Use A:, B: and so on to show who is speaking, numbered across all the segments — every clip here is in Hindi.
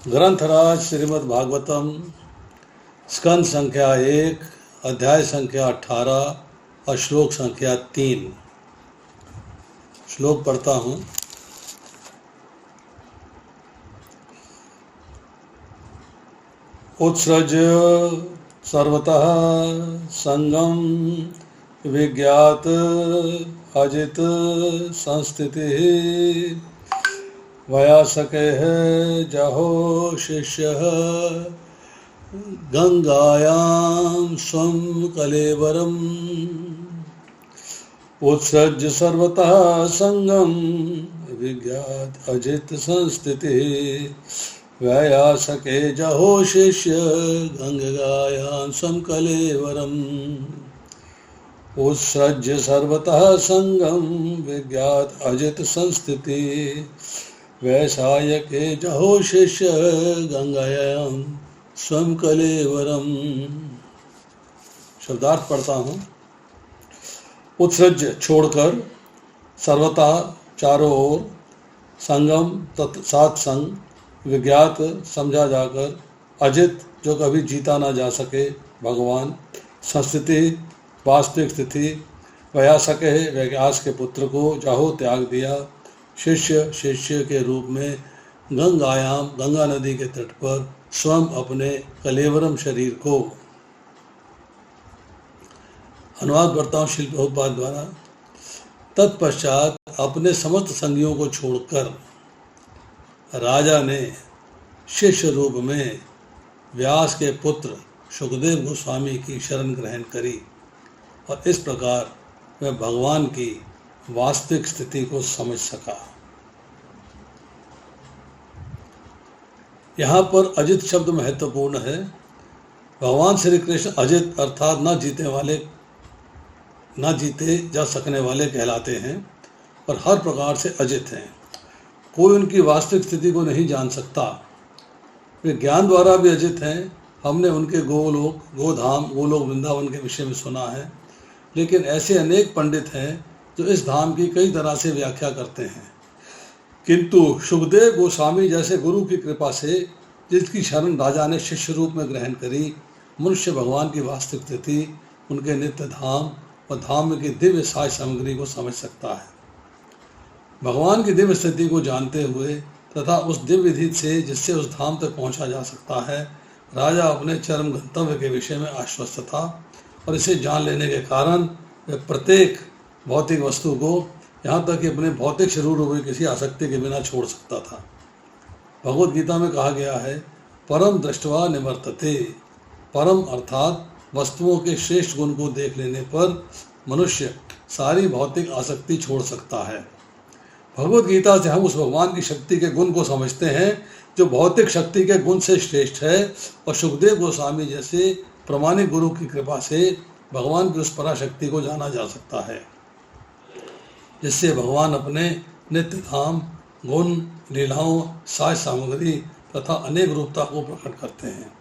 A: ग्रंथराज श्रीमद् भागवतम स्कंद संख्या 1 अध्याय संख्या 18 और श्लोक संख्या 3। श्लोक पढ़ता हूँ। उत्सृज सर्वतः संगम विज्ञात अजित संस्थिति वयासके जहो शिष्य गंगायां स्वं कलेवरम। उत्सृज सर्वतः संगम विज्ञात अजित संस्थिति वयासके जहो शिष्य गंगायां स्वं कलेवरम। उत्सृज सर्वतः संगम विज्ञात अजित संस्थिति वैसाय के जहो शिष्य गंगायां स्वयं कलेवरम। शब्दार्थ पढ़ता हूँ। उत्सृज छोड़कर, सर्वथा चारों ओर, संगम सात संग, विज्ञात समझा जाकर, अजित जो कभी जीता ना जा सके भगवान, संस्थिति वास्तविक स्थिति, वयासके व्यास के पुत्र को जाहो त्याग दिया, शिष्य के रूप में गंगायाम गंगा नदी के तट पर स्वयं अपने कलेवरम शरीर को। अनुवाद करता हूँ शिल प्रभुपाद द्वारा। तत्पश्चात अपने समस्त संगियों को छोड़कर राजा ने शिष्य रूप में व्यास के पुत्र सुखदेव गोस्वामी की शरण ग्रहण करी और इस प्रकार वह भगवान की वास्तविक स्थिति को समझ सका। यहाँ पर अजित शब्द महत्वपूर्ण है। भगवान श्री कृष्ण अजित अर्थात न जीते जा सकने वाले कहलाते हैं और हर प्रकार से अजित हैं। कोई उनकी वास्तविक स्थिति को नहीं जान सकता। वे ज्ञान द्वारा भी अजित हैं। हमने उनके गोलोक, गोधाम, गोलोक वृंदावन के विषय में सुना है, लेकिन ऐसे अनेक पंडित हैं जो इस धाम की कई तरह से व्याख्या करते हैं, किंतु सुखदेव गोस्वामी जैसे गुरु की कृपा से, जिसकी शरण राजा ने शिष्य रूप में ग्रहण करी, मनुष्य भगवान की वास्तविक स्थिति, उनके नित्य धाम और धाम की दिव्य साज सामग्री को समझ सकता है। भगवान की दिव्य स्थिति को जानते हुए तथा उस दिव्य विधि से जिससे उस धाम तक पहुंचा जा सकता है, राजा अपने चरम गंतव्य के विषय में आश्वस्त था और इसे जान लेने के कारण वह प्रत्येक भौतिक वस्तु को, यहाँ तक कि अपने भौतिक शरीर को भी किसी आसक्ति के बिना छोड़ सकता था। भगवद गीता में कहा गया है, परम दृष्टवा निवर्तते। परम अर्थात वस्तुओं के श्रेष्ठ गुण को देख लेने पर मनुष्य सारी भौतिक आसक्ति छोड़ सकता है। भगवद गीता से हम उस भगवान की शक्ति के गुण को समझते हैं जो भौतिक शक्ति के गुण से श्रेष्ठ है, और सुखदेव गोस्वामी जैसे प्रमाणिक गुरु की कृपा से भगवान की उस पराशक्ति को जाना जा सकता है, जिससे भगवान अपने नित्य धाम, गुण, लीलाओं, साज सामग्री तथा अनेक रूपता को प्रकट करते हैं।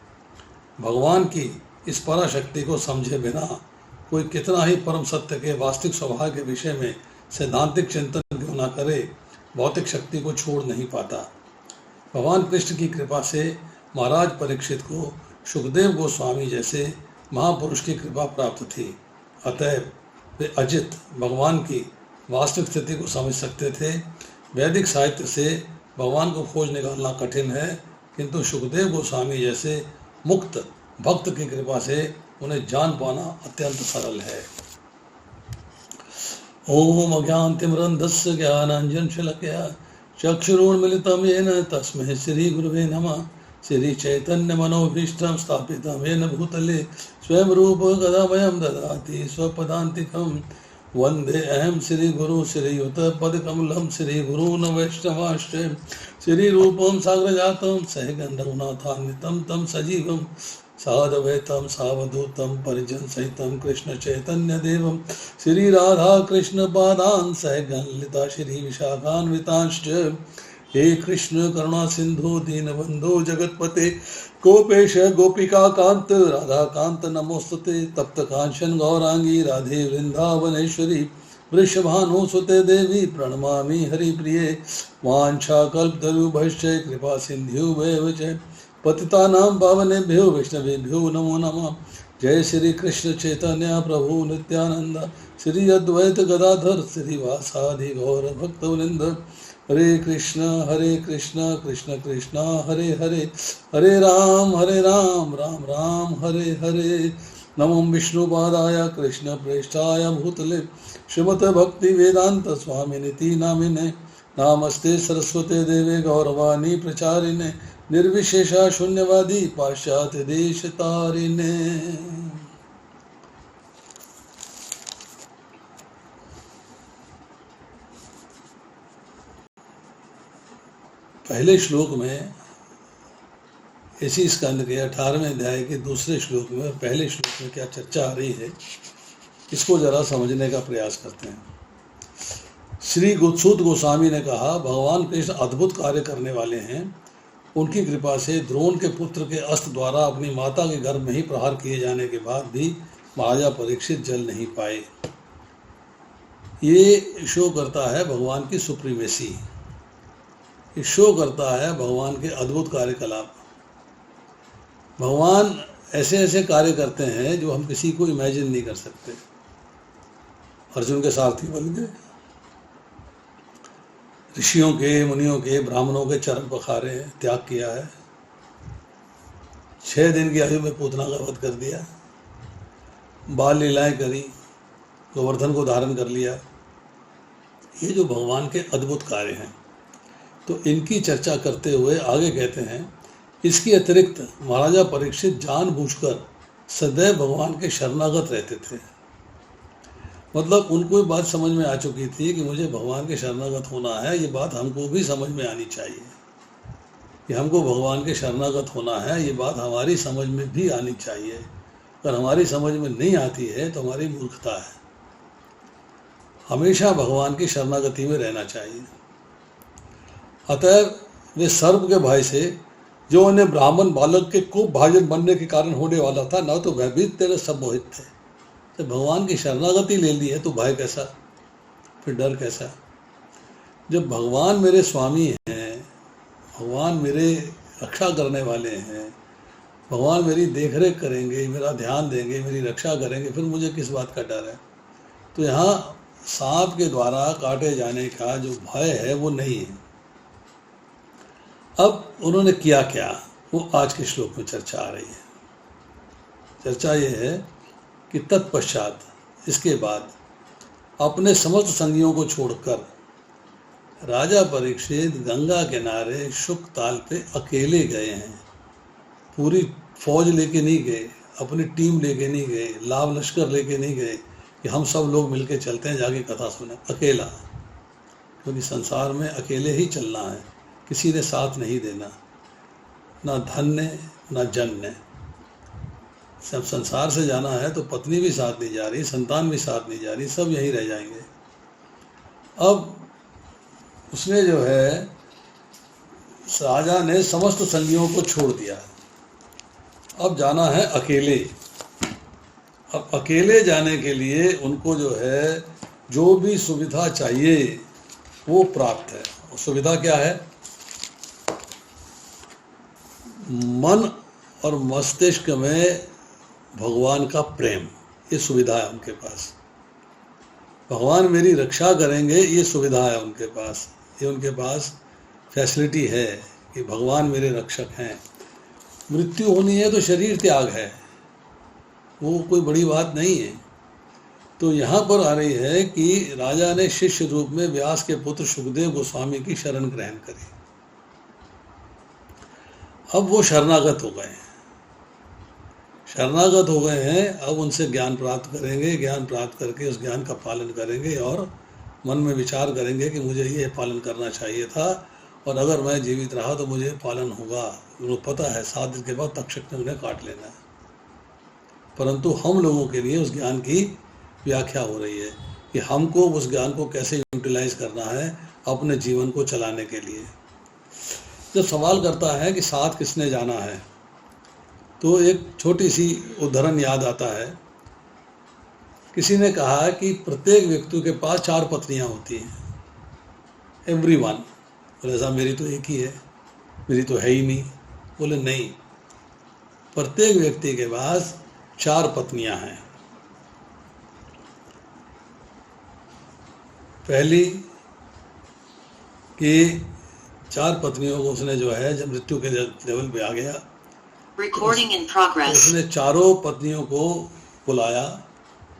A: भगवान की इस पराशक्ति को समझे बिना कोई कितना ही परम सत्य के वास्तविक स्वभाव के विषय में सैद्धांतिक चिंतन क्यों न करे, भौतिक शक्ति को छोड़ नहीं पाता। भगवान कृष्ण की कृपा से महाराज परीक्षित को सुखदेव गोस्वामी जैसे महापुरुष की कृपा प्राप्त थी। अतएव वे अजित भगवान की वास्तविक स्थिति को समझ सकते थे। वैदिक साहित्य से भगवान को खोज निकालना कठिन है, किंतु सुखदेव गोस्वामी जैसे मुक्त भक्त की कृपा से उन्हें जान पाना अत्यंत सरल है। ओम अज्ञानतिमिरन्धस्य ज्ञानाञ्जनशलाकया चक्षुरुन्मीलितं येन तस्मै श्री गुरुवे नमः। श्री चैतन्य मनोभीष्टं स्थापितं येन भूतले स्वयं रूप कदामयं ददाति स्वपदान्तिकं। वंदे अहम श्री गुरु श्रीयुत पदकमलं श्री गुरून् वैष्णवाश्च श्री रूपं साग्रजातं सहगण रघुनाथान्वितं तं सजीवं साद्वैतं सावधूतं परिजन सहितं कृष्ण चैतन्य देवं श्री राधा कृष्ण पादान् सहगण ललिता श्री विशाखान्वितांश्च। हे कृष्ण करुणा सिंधु दीनबंधु जगतपते गोपेश गोपिका कांत राधा कांत नमोस्तुते। तप्त कांचन गौरांगी राधे वृंदावनेश्वरी वृषभानु सुते देवी प्रणमामि हरिप्रिये। वाञ्छाकल्पतरुभ्यश्च कृपा सिन्धुभ्येव च पतितानां पावनेभ्यो वैष्णवेभ्यो नमो नमः। जय श्री कृष्ण चैतन्य प्रभु नित्यानंद श्री अद्वैत गदाधर श्रीवासादि गौर भक्तवृंद। हरे कृष्ण कृष्ण कृष्ण हरे हरे, हरे राम राम राम हरे हरे। नमो विष्णुपादाय कृष्ण प्रेष्ठाय भूतले श्रीमते भक्ति वेदांत स्वामिनिति नामिने। नामस्ते सरस्वते देवे गौरवाणी प्रचारिणे निर्विशेषा शून्यवादी पाश्चात्य देश तारिणे। पहले श्लोक में इसी स्कंद के 18वें अध्याय के दूसरे श्लोक में और पहले श्लोक में क्या चर्चा आ रही है, इसको जरा समझने का प्रयास करते हैं। श्री सूत गोस्वामी ने कहा, भगवान कृष्ण अद्भुत कार्य करने वाले हैं। उनकी कृपा से द्रोण के पुत्र के अस्त्र द्वारा अपनी माता के गर्भ में ही प्रहार किए जाने के बाद भी महाराजा परीक्षित जल नहीं पाए। ये शो करता है भगवान की सुप्रीमेसी, ये शो करता है भगवान के अद्भुत कार्यकलाप। भगवान ऐसे ऐसे कार्य करते हैं जो हम किसी को इमेजिन नहीं कर सकते। अर्जुन के सारथी बन गए, ऋषियों के, मुनियों के, ब्राह्मणों के चरण पखारे, त्याग किया है। 6 दिन की आयु में पूतना का वध कर दिया, बाल लीलाएं करी, गोवर्धन को धारण कर लिया। ये जो भगवान के अद्भुत कार्य हैं, तो इनकी चर्चा करते हुए आगे कहते हैं, इसके अतिरिक्त महाराजा परीक्षित जानबूझकर सदैव भगवान के शरणागत रहते थे। मतलब उनको ये बात समझ में आ चुकी थी कि मुझे भगवान के शरणागत होना है। ये बात हमको भी समझ में आनी चाहिए कि हमको भगवान के शरणागत होना है। ये बात हमारी समझ में भी आनी चाहिए। अगर हमारी समझ में नहीं आती है तो हमारी मूर्खता है। हमेशा भगवान की शरणागति में रहना चाहिए। अतः वे सर्प के भय से, जो उन्हें ब्राह्मण बालक के कुप भाजन बनने के कारण होने वाला था, न तो भयभीत तेरे सब मोहित थे। तो भगवान की शरणागति ले ली है तो भय कैसा, फिर डर कैसा। जब भगवान मेरे स्वामी हैं, भगवान मेरे रक्षा करने वाले हैं, भगवान मेरी देखरेख करेंगे, मेरा ध्यान देंगे, मेरी रक्षा करेंगे, फिर मुझे किस बात का डर है। तो यहाँ सांप के द्वारा काटे जाने का जो भय है वो नहीं है। अब उन्होंने किया क्या, वो आज के श्लोक में चर्चा आ रही है। चर्चा ये है कि तत्पश्चात, इसके बाद अपने समस्त संगियों को छोड़कर राजा परीक्षित गंगा किनारे शुक ताल पे अकेले गए हैं। पूरी फौज लेके नहीं गए, अपनी टीम लेके नहीं गए, लाभ लश्कर लेके नहीं गए कि हम सब लोग मिलके चलते हैं जाके कथा सुने। अकेला, क्योंकि संसार में अकेले ही चलना है, किसी ने साथ नहीं देना, ना धन ने ना जन ने। सब संसार से जाना है तो पत्नी भी साथ नहीं जा रही, संतान भी साथ नहीं जा रही, सब यहीं रह जाएंगे। अब उसने जो है, राजा ने समस्त संगियों को छोड़ दिया, अब जाना है अकेले। अब अकेले जाने के लिए उनको जो है, जो भी सुविधा चाहिए वो प्राप्त है। सुविधा क्या है? मन और मस्तिष्क में भगवान का प्रेम, ये सुविधा है उनके पास। भगवान मेरी रक्षा करेंगे, ये सुविधा है उनके पास। ये उनके पास फैसिलिटी है कि भगवान मेरे रक्षक हैं। मृत्यु होनी है तो शरीर त्याग है, वो कोई बड़ी बात नहीं है। तो यहाँ पर आ रही है कि राजा ने शिष्य रूप में व्यास के पुत्र सुखदेव गोस्वामी की शरण ग्रहण करी। अब वो शरणागत हो गए हैं, शरणागत हो गए हैं। अब उनसे ज्ञान प्राप्त करेंगे, ज्ञान प्राप्त करके उस ज्ञान का पालन करेंगे और मन में विचार करेंगे कि मुझे ये पालन करना चाहिए था, और अगर मैं जीवित रहा तो मुझे पालन होगा। उनको पता है 7 दिन के बाद तक्षक ने उन्हें काट लेना है। परंतु हम लोगों के लिए उस ज्ञान की व्याख्या हो रही है कि हमको उस ज्ञान को कैसे यूटिलाइज करना है अपने जीवन को चलाने के लिए। जब सवाल करता है कि साथ किसने जाना है, तो एक छोटी सी उदाहरण याद आता है किसी ने कहा कि प्रत्येक व्यक्ति के पास 4 पत्नियां होती हैं, एवरीवन। बोले साहब मेरी तो एक ही है, मेरी तो है ही नहीं। बोले नहीं, प्रत्येक व्यक्ति के पास 4 पत्नियां हैं। पहली कि 4 पत्नियों को उसने जो है जब मृत्यु के लेवल पे आ गया,
B: Recording in progress.
A: उसने चारों पत्नियों को बुलाया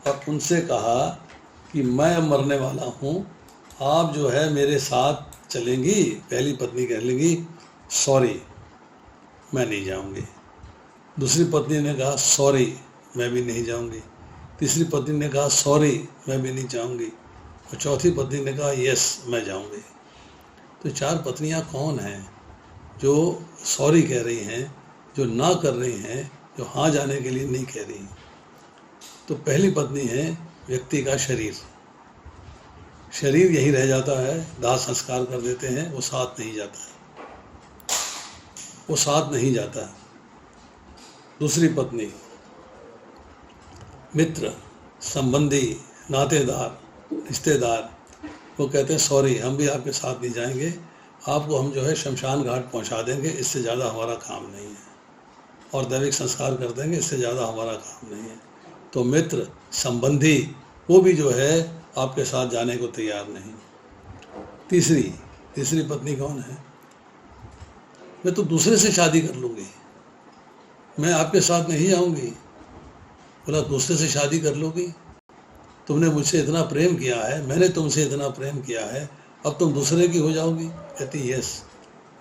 A: और उनसे कहा कि मैं अब मरने वाला हूँ, आप जो है मेरे साथ चलेंगी। पहली पत्नी कह लेगी सॉरी मैं नहीं जाऊंगी। दूसरी पत्नी ने कहा सॉरी मैं भी नहीं जाऊंगी। तीसरी पत्नी ने कहा सॉरी मैं भी नहीं जाऊंगी। और चौथी पत्नी ने कहा यस मैं जाऊंगी। तो 4 पत्नियां कौन हैं जो सॉरी कह रही हैं, जो ना कर रही हैं, जो हाँ जाने के लिए नहीं कह रही? तो पहली पत्नी है व्यक्ति का शरीर। शरीर यही रह जाता है, दाह संस्कार कर देते हैं, वो साथ नहीं जाता है, वो साथ नहीं जाता है। दूसरी पत्नी मित्र, संबंधी, नातेदार, रिश्तेदार, वो कहते हैं सॉरी हम भी आपके साथ नहीं जाएंगे, आपको हम जो है शमशान घाट पहुंचा देंगे, इससे ज़्यादा हमारा काम नहीं है, और दैविक संस्कार कर देंगे, इससे ज़्यादा हमारा काम नहीं है। तो मित्र, संबंधी, वो भी जो है आपके साथ जाने को तैयार नहीं। तीसरी पत्नी कौन है? मैं तो दूसरे से शादी कर लूँगी, मैं आपके साथ नहीं जाऊँगी। बोला दूसरे से शादी कर लोगी? तुमने मुझसे इतना प्रेम किया है, मैंने तुमसे इतना प्रेम किया है, अब तुम दूसरे की हो जाओगी? कहती यस।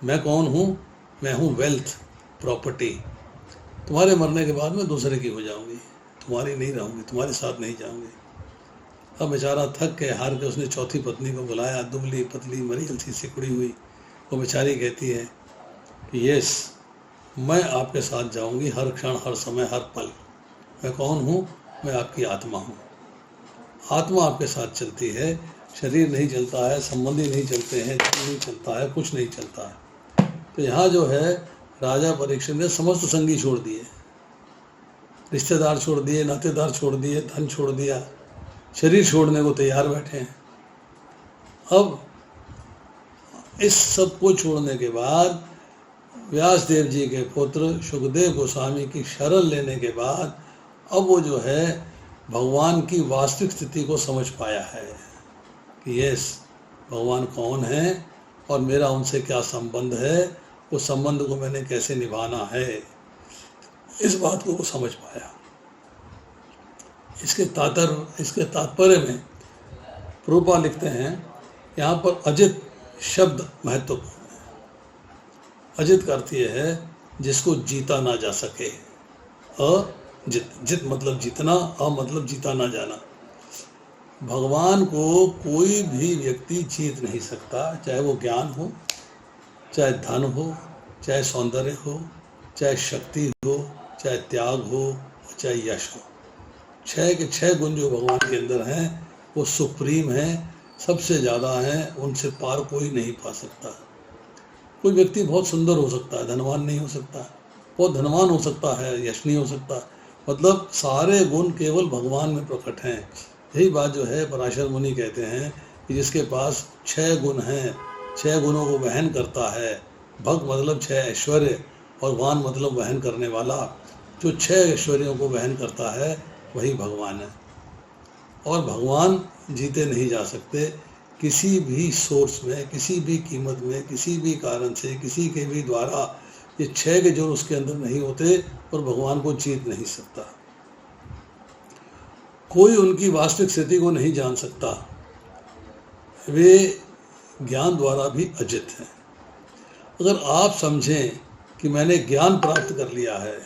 A: मैं कौन हूँ? मैं हूँ वेल्थ, प्रॉपर्टी। तुम्हारे मरने के बाद मैं दूसरे की हो जाऊँगी, तुम्हारी नहीं रहूँगी, तुम्हारे साथ नहीं जाऊँगी। अब बेचारा थक के हार के उसने चौथी पत्नी को बुलाया, दुबली पतली मरील सी सिकुड़ी हुई। वो बेचारी कहती है कि यस मैं आपके साथ जाऊँगी, हर क्षण, हर समय, हर पल। मैं कौन हूँ? मैं आपकी आत्मा हूँ। आत्मा आपके साथ चलती है, शरीर नहीं चलता है, संबंधी नहीं चलते हैं, नहीं चलता है, कुछ नहीं चलता है। तो यहाँ जो है राजा परीक्षित ने समस्त संगी छोड़ दिए, रिश्तेदार छोड़ दिए, नातेदार छोड़ दिए, धन छोड़ दिया, शरीर छोड़ने को तैयार बैठे हैं। अब इस सब को छोड़ने के बाद व्यासदेव जी के पुत्र सुखदेव गोस्वामी की शरण लेने के बाद अब वो जो है भगवान की वास्तविक स्थिति को समझ पाया है कि यस भगवान कौन है और मेरा उनसे क्या संबंध है, उस संबंध को मैंने कैसे निभाना है, इस बात को वो समझ पाया। इसके तात्पर्य में प्रभुपाद लिखते हैं यहाँ पर अजित शब्द महत्वपूर्ण है। अजित का अर्थ ये है जिसको जीता ना जा सके। जित मतलब जीतना, मतलब जीता ना जाना। भगवान को कोई भी व्यक्ति जीत नहीं सकता, चाहे वो ज्ञान हो, चाहे धन हो, चाहे सौंदर्य हो, चाहे शक्ति हो, चाहे त्याग हो, चाहे यश हो। 6 के 6 गुण जो भगवान के अंदर हैं वो सुप्रीम हैं, सबसे ज़्यादा हैं, उनसे पार कोई नहीं पा सकता। कोई व्यक्ति बहुत सुंदर हो सकता है, धनवान नहीं हो सकता, बहुत धनवान हो सकता है, यश नहीं हो सकता। मतलब सारे गुण केवल भगवान में प्रकट हैं। यही बात जो है पराशर मुनि कहते हैं कि जिसके पास 6 गुण हैं, 6 गुणों को वहन करता है, भक्त मतलब 6 ऐश्वर्य और वान मतलब वहन करने वाला, जो 6 ऐश्वर्यों को वहन करता है वही भगवान है। और भगवान जीते नहीं जा सकते किसी भी सोर्स में, किसी भी कीमत में, किसी भी कारण से, किसी के भी द्वारा। ये 6 के जो उसके अंदर नहीं होते और भगवान को जीत नहीं सकता। कोई उनकी वास्तविक स्थिति को नहीं जान सकता, वे ज्ञान द्वारा भी अजित हैं। अगर आप समझें कि मैंने ज्ञान प्राप्त कर लिया है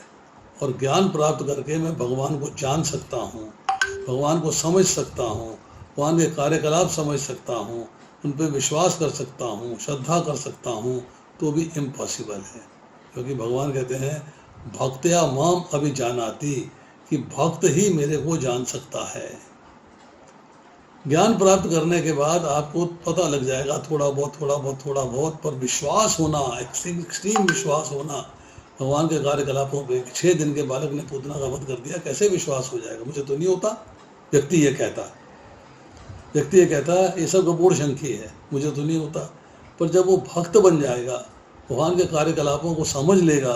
A: और ज्ञान प्राप्त करके मैं भगवान को जान सकता हूँ, भगवान को समझ सकता हूँ, भगवान के कार्यकलाप समझ सकता हूँ, उन पर विश्वास कर सकता हूँ, श्रद्धा कर सकता हूँ, तो भी इम्पॉसिबल है। क्योंकि भगवान कहते हैं भक्त्या माम अभिजानाति, कि भक्त ही मेरे को जान सकता है। ज्ञान प्राप्त करने के बाद आपको पता लग जाएगा थोड़ा बहुत, पर विश्वास होना, एक्सट्रीम विश्वास होना भगवान के कार्यकलापों पे। 6 दिन के बालक ने पूतना का वध कर दिया, कैसे विश्वास हो जाएगा? मुझे तो नहीं होता, व्यक्ति ये कहता ये सब गपोड़ शंखी है, मुझे तो नहीं होता। पर जब वो भक्त बन जाएगा, भगवान के कार्यकलापों को समझ लेगा,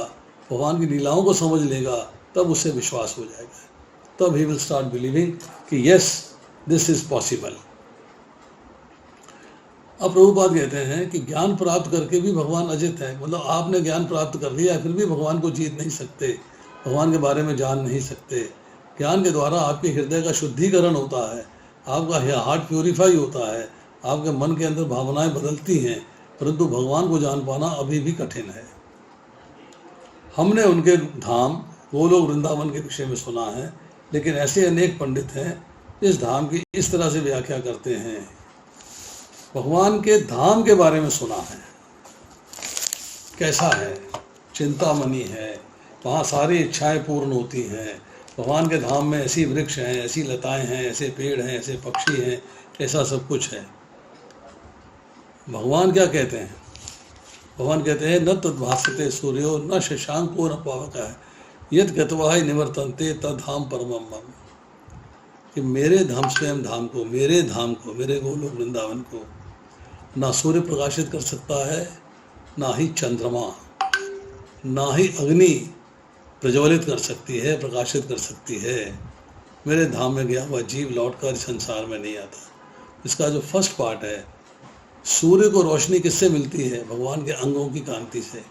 A: भगवान की लीलाओं को समझ लेगा, तब उससे विश्वास हो जाएगा। तब ही विल स्टार्ट बिलीविंग कि यस दिस इज पॉसिबल। अब प्रभुपाद कहते हैं कि ज्ञान प्राप्त करके भी भगवान अजित है। मतलब आपने ज्ञान प्राप्त कर लिया, फिर भी भगवान को जीत नहीं सकते, भगवान के बारे में जान नहीं सकते। ज्ञान के द्वारा आपके हृदय का शुद्धिकरण होता है, आपका हार्ट प्यूरिफाई होता है, आपके मन के अंदर भावनाएं बदलती हैं, परंतु भगवान को जान पाना अभी भी कठिन है। हमने उनके धाम गोलोक वृंदावन के विषय में सुना है, लेकिन ऐसे अनेक पंडित हैं इस धाम की इस तरह से व्याख्या करते हैं। भगवान के धाम के बारे में सुना है, कैसा है, चिंतामणि है, वहाँ सारी इच्छाएं पूर्ण होती हैं। भगवान के धाम में ऐसी वृक्ष हैं, ऐसी लताएं हैं, ऐसे पेड़ हैं, ऐसे पक्षी हैं, ऐसा सब कुछ है। भगवान क्या कहते हैं? भगवान कहते हैं न तद्भासते सूर्यो न शशांको न पावकः यद गत्वा ही निवर्तन्ते तद्धाम परमम मम। कि मेरे धाम, स्वयं धाम को, मेरे धाम को, मेरे गोलोक वृंदावन को ना सूर्य प्रकाशित कर सकता है, ना ही चंद्रमा, ना ही अग्नि प्रज्वलित कर सकती है, प्रकाशित कर सकती है। मेरे धाम में गया हुआ जीव लौटकर संसार में नहीं आता। इसका जो फर्स्ट पार्ट है, सूर्य को रोशनी किससे मिलती है? भगवान के अंगों की कांति से।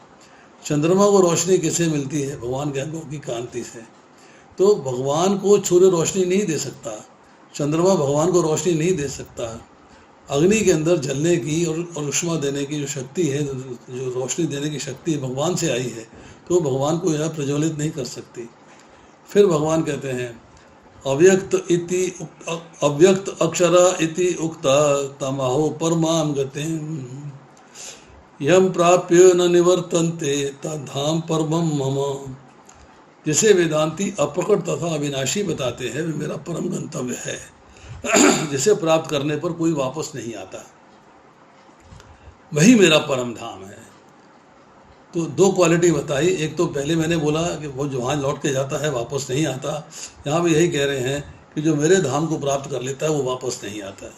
A: चंद्रमा को रोशनी किससे मिलती है? भगवान के अंगों की कांति से। तो भगवान को सूर्य रोशनी नहीं दे सकता, चंद्रमा भगवान को रोशनी नहीं दे सकता। अग्नि के अंदर जलने की और उष्मा देने की जो शक्ति है, जो रोशनी देने की शक्ति भगवान से आई है, तो भगवान को यह प्रज्वलित नहीं कर सकती। फिर भगवान कहते हैं अव्यक्त अक्षरा इति उक्ता तमाहो परमाम गतिम यम प्राप्य न निवर्तन्ते तद्धाम परमम मम। जिसे वेदांती अप्रकट तथा अविनाशी बताते हैं वे मेरा परम गंतव्य है, जिसे प्राप्त करने पर कोई वापस नहीं आता, वही मेरा परम धाम है। तो दो क्वालिटी बताई। एक तो पहले मैंने बोला कि वो जो वहाँ लौट के जाता है वापस नहीं आता। यहाँ भी यही कह रहे हैं कि जो मेरे धाम को प्राप्त कर लेता है वो वापस नहीं आता।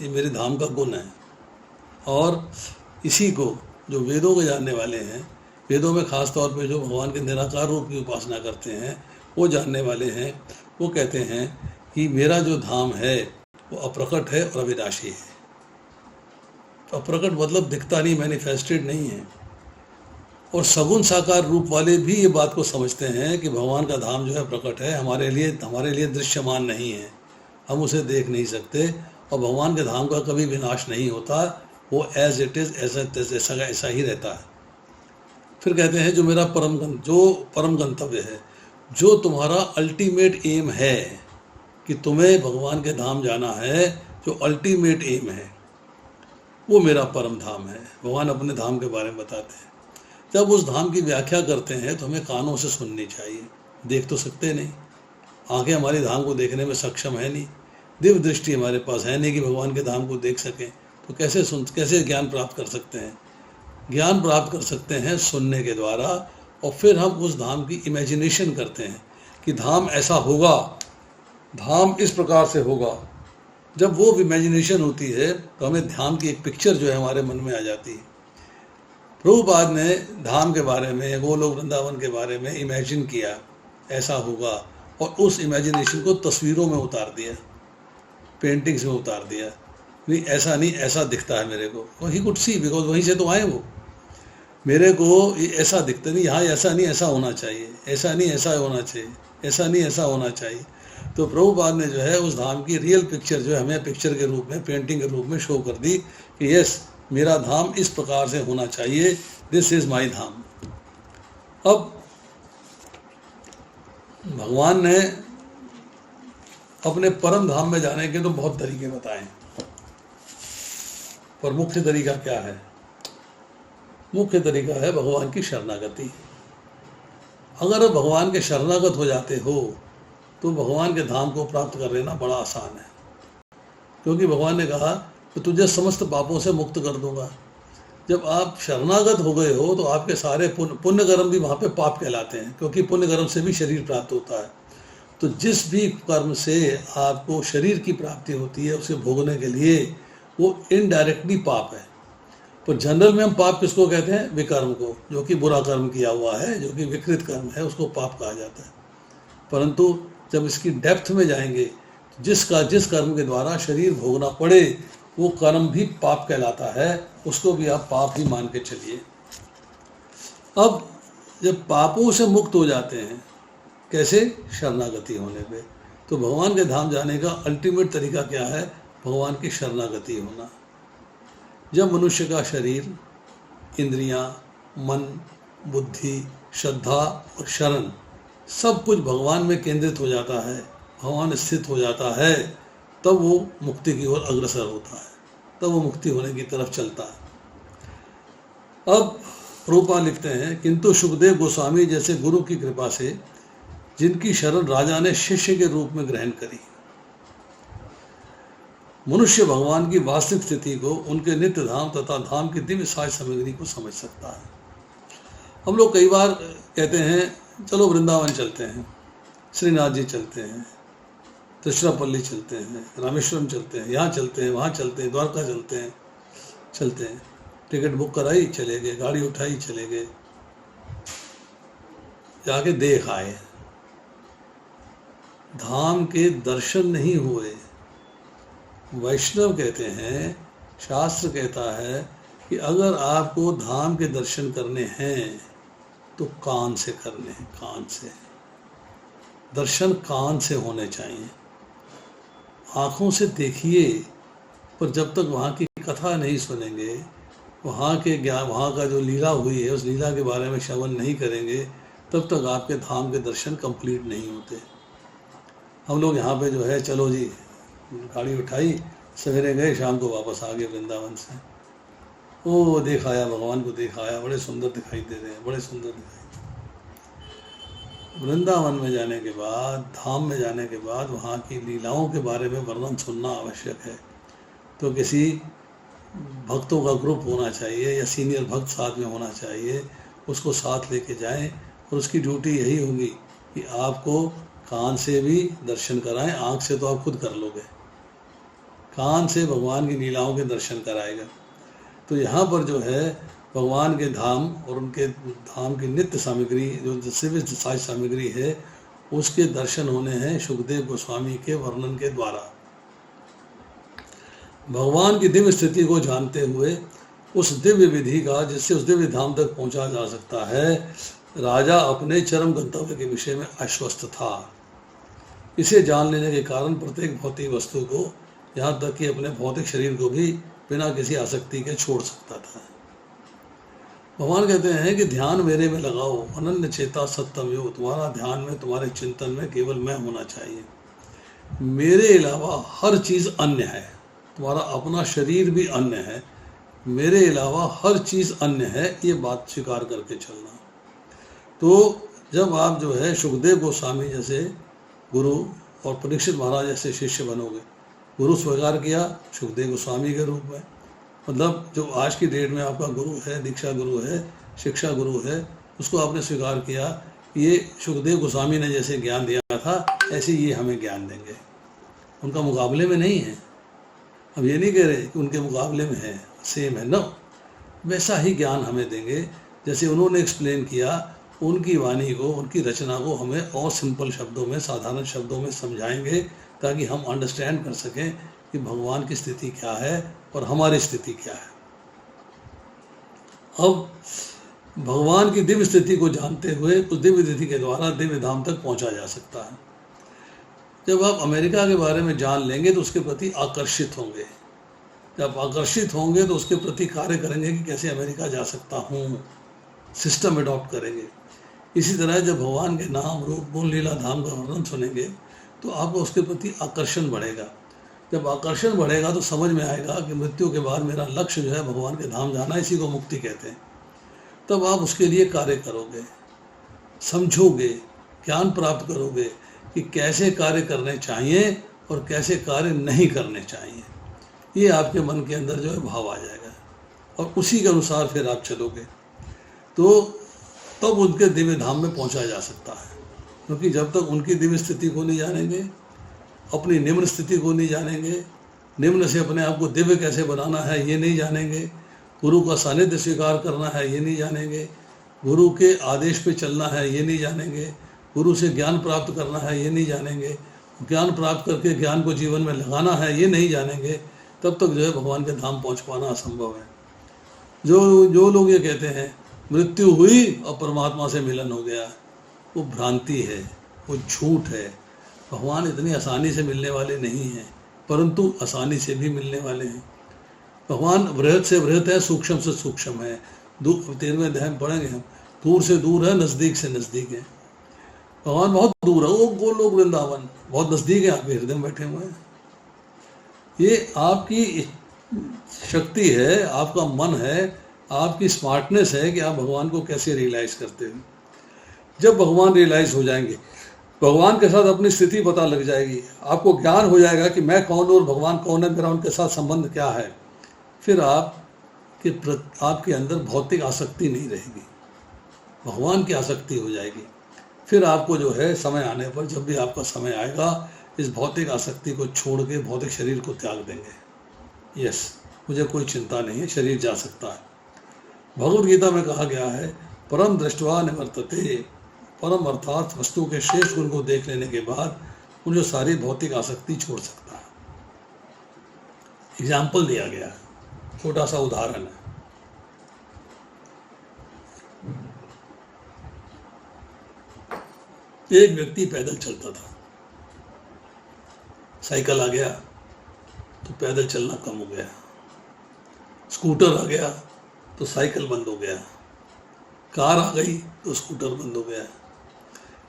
A: ये मेरे धाम का गुण है। और इसी को जो वेदों को जानने वाले हैं, वेदों में खास तौर पे जो भगवान के निराकार रूप की उपासना करते हैं, वो जानने वाले हैं, वो कहते हैं कि मेरा जो धाम है वो अप्रकट है और अविनाशी है। तो अप्रकट मतलब दिखता नहीं, मैनिफेस्टेड नहीं है। और सगुण साकार रूप वाले भी ये बात को समझते हैं कि भगवान का धाम जो है प्रकट है, हमारे लिए दृश्यमान नहीं है, हम उसे देख नहीं सकते। और भगवान के धाम का कभी विनाश नहीं होता, वो एज इट इज़ ऐसा ही रहता है। फिर कहते हैं जो मेरा परम गंतव्य है, जो तुम्हारा अल्टीमेट एम है कि तुम्हें भगवान के धाम जाना है, जो अल्टीमेट एम है वो मेरा परम धाम है। भगवान अपने धाम के बारे में बताते हैं। जब उस धाम की व्याख्या करते हैं तो हमें कानों से सुननी चाहिए, देख तो सकते नहीं, आंखें हमारी धाम को देखने में सक्षम है नहीं, दिव्य दृष्टि हमारे पास है नहीं कि भगवान के धाम को देख सकें, तो कैसे ज्ञान प्राप्त कर सकते हैं? ज्ञान प्राप्त कर सकते हैं सुनने के द्वारा। और फिर हम उस धाम की इमेजिनेशन करते हैं कि धाम ऐसा होगा, धाम इस प्रकार से होगा। जब वो इमेजिनेशन होती है तो हमें धाम की एक पिक्चर जो है हमारे मन में आ जाती है। प्रभुपाद ने धाम के बारे में, गोलोक वृंदावन के बारे में इमेजिन किया ऐसा होगा, और उस इमेजिनेशन को तस्वीरों में उतार दिया, पेंटिंग्स में उतार दिया। नहीं ऐसा नहीं, ऐसा दिखता है मेरे को। ही कुड सी, बिकॉज वहीं से तो आए वो। मेरे को ये ऐसा दिखता नहीं, यहाँ ऐसा नहीं ऐसा होना चाहिए, ऐसा नहीं ऐसा होना चाहिए, ऐसा नहीं ऐसा होना चाहिए। तो प्रभुपाद ने जो है उस धाम की रियल पिक्चर जो है हमें पिक्चर के रूप में, पेंटिंग के रूप में शो कर दी कि यस मेरा धाम इस प्रकार से होना चाहिए, दिस इज माई धाम। अब भगवान ने अपने परम धाम में जाने के तो बहुत तरीके बताए, पर मुख्य तरीका क्या है? मुख्य तरीका है भगवान की शरणागति। अगर आप भगवान के शरणागत हो जाते हो तो भगवान के धाम को प्राप्त कर लेना बड़ा आसान है, क्योंकि भगवान ने कहा कि तुझे समस्त पापों से मुक्त कर दूंगा। जब आप शरणागत हो गए हो तो आपके सारे पुण्य कर्म भी वहाँ पे पाप कहलाते हैं, क्योंकि पुण्य कर्म से भी शरीर प्राप्त होता है। तो जिस भी कर्म से आपको शरीर की प्राप्ति होती है उसे भोगने के लिए वो इनडायरेक्टली पाप है। पर जनरल में हम पाप किसको कहते हैं? विकर्म को, जो कि बुरा कर्म किया हुआ है, जो कि विकृत कर्म है, उसको पाप कहा जाता है। परंतु जब इसकी डेप्थ में जाएंगे तो जिस कर्म के द्वारा शरीर भोगना पड़े वो कर्म भी पाप कहलाता है, उसको भी आप पाप ही मान के चलिए। अब जब पापों से मुक्त हो जाते हैं, कैसे? शरणागति होने पे। तो भगवान के धाम जाने का अल्टीमेट तरीका क्या है? भगवान की शरणागति होना। जब मनुष्य का शरीर, इंद्रियां, मन, बुद्धि, श्रद्धा और शरण सब कुछ भगवान में केंद्रित हो जाता है, भगवान स्थित हो जाता है, तब वो मुक्ति की ओर अग्रसर होता है, तब वो मुक्ति होने की तरफ चलता है। अब रूपा लिखते हैं, किंतु सुखदेव गोस्वामी जैसे गुरु की कृपा से जिनकी शरण राजा ने शिष्य के रूप में ग्रहण करी, मनुष्य भगवान की वास्तविक स्थिति को, उनके नित्य धाम तथा धाम की दिव्य साज सामग्री को समझ सकता है। हम लोग कई बार कहते हैं चलो वृंदावन चलते हैं, श्रीनाथ जी चलते हैं, त्रिशुरापल्ली चलते हैं, रामेश्वरम चलते हैं, यहाँ चलते हैं, वहाँ चलते हैं, द्वारका चलते हैं। टिकट बुक कराई, चले गए, गाड़ी उठाई, चले गए, जाके देख आए, धाम के दर्शन नहीं हुए। वैष्णव कहते हैं, शास्त्र कहता है कि अगर आपको धाम के दर्शन करने हैं तो कान से करने हैं, कान से। दर्शन कान से होने चाहिए। आँखों से देखिए, पर जब तक वहाँ की कथा नहीं सुनेंगे, वहाँ का जो लीला हुई है उस लीला के बारे में श्रवण नहीं करेंगे, तब तक आपके धाम के दर्शन कंप्लीट नहीं होते। हम लोग यहाँ पे जो है, चलो जी, गाड़ी उठाई, सवेरे गए, शाम को वापस आ गए वृंदावन से। ओ देखाया, भगवान को दिखाया, बड़े सुंदर दिखाई दे रहे हैं, बड़े सुंदर दिखाई। वृंदावन में जाने के बाद, धाम में जाने के बाद वहाँ की लीलाओं के बारे में वर्णन सुनना आवश्यक है। तो किसी भक्तों का ग्रुप होना चाहिए या सीनियर भक्त साथ में होना चाहिए, उसको साथ लेके जाएं, और उसकी ड्यूटी यही होगी कि आपको कान से भी दर्शन कराएं। आँख से तो आप खुद कर लोगे, कान से भगवान की लीलाओं के दर्शन कराएगा। तो यहाँ पर जो है भगवान के धाम और उनके धाम की नित्य सामग्री, जो दिव्य साज सामग्री है, उसके दर्शन होने हैं सुखदेव गोस्वामी के वर्णन के द्वारा। भगवान की दिव्य स्थिति को जानते हुए उस दिव्य विधि का, जिससे उस दिव्य धाम तक पहुंचा जा सकता है, राजा अपने चरम गंतव्य के विषय में आश्वस्त था। इसे जान लेने के कारण प्रत्येक भौतिक वस्तु को, यहाँ तक कि अपने भौतिक शरीर को भी बिना किसी आसक्ति के छोड़ सकता था। भगवान कहते हैं कि ध्यान मेरे में लगाओ, अनन्य चेता सत्यम योग। तुम्हारा ध्यान में, तुम्हारे चिंतन में केवल मैं होना चाहिए, मेरे अलावा हर चीज़ अन्य है। तुम्हारा अपना शरीर भी अन्य है, मेरे अलावा हर चीज़ अन्य है, ये बात स्वीकार करके चलना। तो जब आप जो है सुखदेव गोस्वामी जैसे गुरु और परीक्षित महाराज जैसे शिष्य बनोगे, गुरु स्वीकार किया सुखदेव गोस्वामी के रूप में, मतलब जो आज की डेट में आपका गुरु है, दीक्षा गुरु है, शिक्षा गुरु है, उसको आपने स्वीकार किया। ये सुखदेव गोस्वामी ने जैसे ज्ञान दिया था, ऐसे ये हमें ज्ञान देंगे, उनका मुकाबले में नहीं है। अब ये नहीं कह रहे कि उनके मुकाबले में है, सेम है, नो, वैसा ही ज्ञान हमें देंगे जैसे उन्होंने एक्सप्लेन किया। उनकी वाणी को, उनकी रचना को हमें और सिंपल शब्दों में, साधारण शब्दों में समझाएंगे, ताकि हम अंडरस्टैंड कर सकें कि भगवान की स्थिति क्या है और हमारी स्थिति क्या है। अब भगवान की दिव्य स्थिति को जानते हुए उस दिव्य स्थिति के द्वारा दिव्य धाम तक पहुंचा जा सकता है। जब आप अमेरिका के बारे में जान लेंगे तो उसके प्रति आकर्षित होंगे। जब आकर्षित होंगे तो उसके प्रति कार्य करेंगे कि कैसे अमेरिका जा सकता हूँ, सिस्टम अडॉप्ट करेंगे। इसी तरह जब भगवान के नाम, रूप, गुण, लीला, धाम का वर्णन सुनेंगे तो आपको उसके प्रति आकर्षण बढ़ेगा। जब आकर्षण बढ़ेगा तो समझ में आएगा कि मृत्यु के बाद मेरा लक्ष्य जो है भगवान के धाम जाना, इसी को मुक्ति कहते हैं। तब आप उसके लिए कार्य करोगे, समझोगे, ज्ञान प्राप्त करोगे कि कैसे कार्य करने चाहिए और कैसे कार्य नहीं करने चाहिए। ये आपके मन के अंदर जो है भाव आ जाएगा और उसी के अनुसार फिर आप चलोगे, तो तब उनके दिव्य धाम में पहुंचा जा सकता है। क्योंकि जब तक उनकी दिव्य स्थिति को नहीं जानेंगे, अपनी निम्न स्थिति को नहीं जानेंगे, निम्न से अपने आप को दिव्य कैसे बनाना है ये नहीं जानेंगे, गुरु का सानिध्य स्वीकार करना है ये नहीं जानेंगे, गुरु के आदेश पे चलना है ये नहीं जानेंगे, गुरु से ज्ञान प्राप्त करना है ये नहीं जानेंगे, ज्ञान प्राप्त करके ज्ञान को जीवन में लगाना है ये नहीं जानेंगे, तब तक जो है भगवान के धाम पहुंच पाना असंभव है। जो लोग ये कहते हैं मृत्यु हुई और परमात्मा से मिलन हो गया, वो भ्रांति है, वो झूठ है। भगवान इतनी आसानी से मिलने वाले नहीं हैं, परंतु आसानी से भी मिलने वाले हैं। भगवान बृहत से बृहत है, सूक्ष्म से सूक्ष्म है। 13वें अध्याय में पढ़ेंगे हम, दूर से दूर है, नज़दीक से नज़दीक है। भगवान बहुत दूर है, वो गोलोक वृंदावन बहुत नज़दीक है, आपके हृदय में बैठे हुए हैं। ये आपकी शक्ति है, आपका मन है, आपकी स्मार्टनेस है कि आप भगवान को कैसे रियलाइज करते हो। जब भगवान रियलाइज हो जाएंगे, भगवान के साथ अपनी स्थिति पता लग जाएगी, आपको ज्ञान हो जाएगा कि मैं कौन हूँ और भगवान कौन है, मेरा उनके साथ संबंध क्या है, फिर आपके अंदर भौतिक आसक्ति नहीं रहेगी, भगवान की आसक्ति हो जाएगी। फिर आपको जो है समय आने पर, जब भी आपका समय आएगा, इस भौतिक आसक्ति को छोड़ के भौतिक शरीर को त्याग देंगे। यस, मुझे कोई चिंता नहीं है, शरीर जा सकता है। भगवद गीता में कहा गया है, परम दृष्टवा निवर्तते, परम अर्थात वस्तु के श्रेष्ठ गुण को देख लेने के बाद मुझे सारी भौतिक आसक्ति छोड़ सकता है। एग्जाम्पल दिया गया है, छोटा सा उदाहरण है। एक व्यक्ति पैदल चलता था, साइकिल आ गया तो पैदल चलना कम हो गया, स्कूटर आ गया तो साइकिल बंद हो गया, कार आ गई तो स्कूटर बंद हो गया।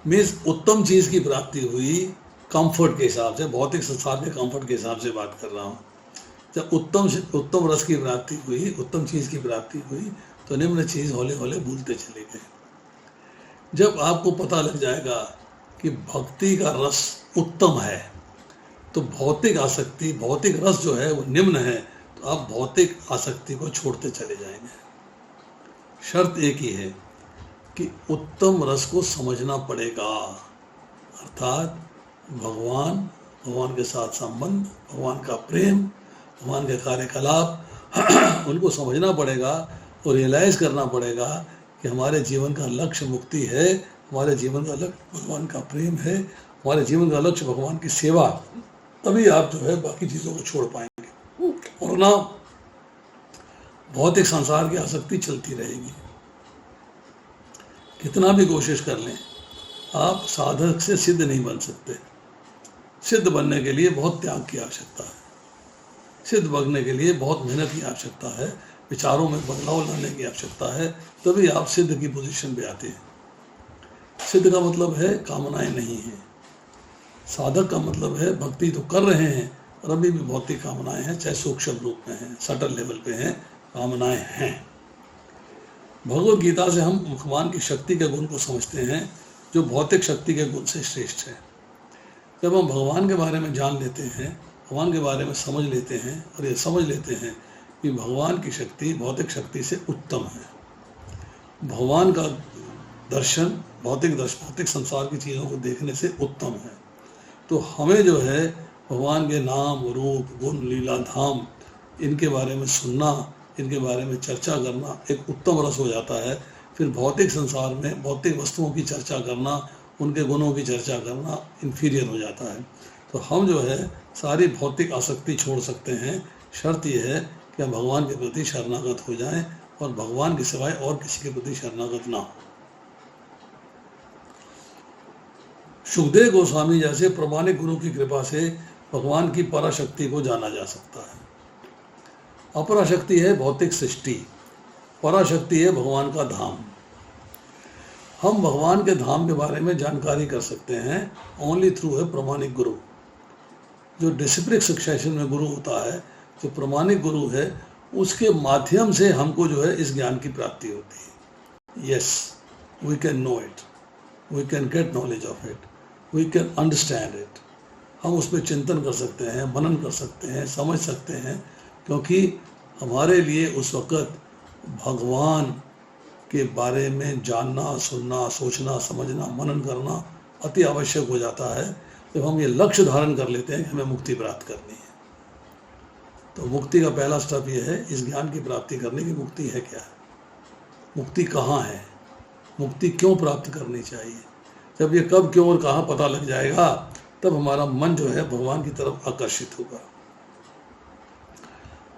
A: मीन्स उत्तम चीज़ की प्राप्ति हुई कंफर्ट के हिसाब से, भौतिक संसार के कंफर्ट के हिसाब से बात कर रहा हूँ। जब उत्तम रस की प्राप्ति हुई, उत्तम चीज़ की प्राप्ति हुई, तो निम्न चीज़ हौले हौले भूलते चले गए। जब आपको पता लग जाएगा कि भक्ति का रस उत्तम है, तो भौतिक आसक्ति, भौतिक रस जो है वो निम्न है, तो आप भौतिक आसक्ति को छोड़ते चले जाएंगे। शर्त एक ही है कि उत्तम रस को समझना पड़ेगा, अर्थात भगवान के साथ संबंध, भगवान का प्रेम, भगवान के कार्यकलाप उनको समझना पड़ेगा और रियलाइज करना पड़ेगा कि हमारे जीवन का लक्ष्य मुक्ति है, हमारे जीवन का लक्ष्य भगवान का प्रेम है, हमारे जीवन का लक्ष्य भगवान की सेवा। तभी आप जो है बाकी चीज़ों को छोड़ पाएंगे, और ना भौतिक संसार की आसक्ति चलती रहेगी। कितना भी कोशिश कर लें, आप साधक से सिद्ध नहीं बन सकते। सिद्ध बनने के लिए बहुत त्याग की आवश्यकता है, सिद्ध बनने के लिए बहुत मेहनत की आवश्यकता है, विचारों में बदलाव लाने की आवश्यकता है, तभी आप सिद्ध की पोजीशन पे आते हैं। सिद्ध का मतलब है कामनाएं नहीं है, साधक का मतलब है भक्ति तो कर रहे हैं और अभी भी भौतिक कामनाएं हैं, चाहे सूक्ष्म रूप में हैं, सटल लेवल पे हैं, कामनाएं हैं। भगवद गीता से हम भगवान की शक्ति के गुण को समझते हैं, जो भौतिक शक्ति के गुण से श्रेष्ठ है। जब हम भगवान के बारे में जान लेते हैं, भगवान के बारे में समझ लेते हैं और ये समझ लेते हैं कि भगवान की शक्ति भौतिक शक्ति से उत्तम है, भगवान का दर्शन भौतिक संसार की चीज़ों को देखने से उत्तम है, तो हमें जो है भगवान के नाम, रूप, गुण, लीला, धाम, इनके बारे में सुनना, इनके बारे में चर्चा करना एक उत्तम रस हो जाता है। फिर भौतिक संसार में भौतिक वस्तुओं की चर्चा करना, उनके गुणों की चर्चा करना इन्फीरियर हो जाता है। तो हम जो है सारी भौतिक आसक्ति छोड़ सकते हैं। शर्त यह है कि हम भगवान के प्रति शरणागत हो जाएं और भगवान के सिवाय और किसी के प्रति शरणागत ना हो। सुखदेव गोस्वामी जैसे प्रामाणिक गुरु की कृपा से भगवान की पराशक्ति को जाना जा सकता है। अपराशक्ति है भौतिक सृष्टि, पराशक्ति है भगवान का धाम। हम भगवान के धाम के बारे में जानकारी कर सकते हैं ओनली थ्रू है प्रामाणिक गुरु। जो डिसिप्लिक सक्सेशन में गुरु होता है, जो प्रामाणिक गुरु है, उसके माध्यम से हमको जो है इस ज्ञान की प्राप्ति होती है। Yes, we can know it, we can get knowledge of it, we can understand it. हम उस पर चिंतन कर सकते हैं, मनन कर सकते हैं, समझ सकते हैं, क्योंकि हमारे लिए उस वक़्त भगवान के बारे में जानना, सुनना, सोचना, समझना, मनन करना अति आवश्यक हो जाता है जब हम ये लक्ष्य धारण कर लेते हैं कि हमें मुक्ति प्राप्त करनी है। तो मुक्ति का पहला स्टेप ये है, इस ज्ञान की प्राप्ति करने की मुक्ति है क्या, मुक्ति कहाँ है, मुक्ति क्यों प्राप्त करनी चाहिए। जब ये कब, क्यों और कहाँ पता लग जाएगा, तब हमारा मन जो है भगवान की तरफ आकर्षित होगा।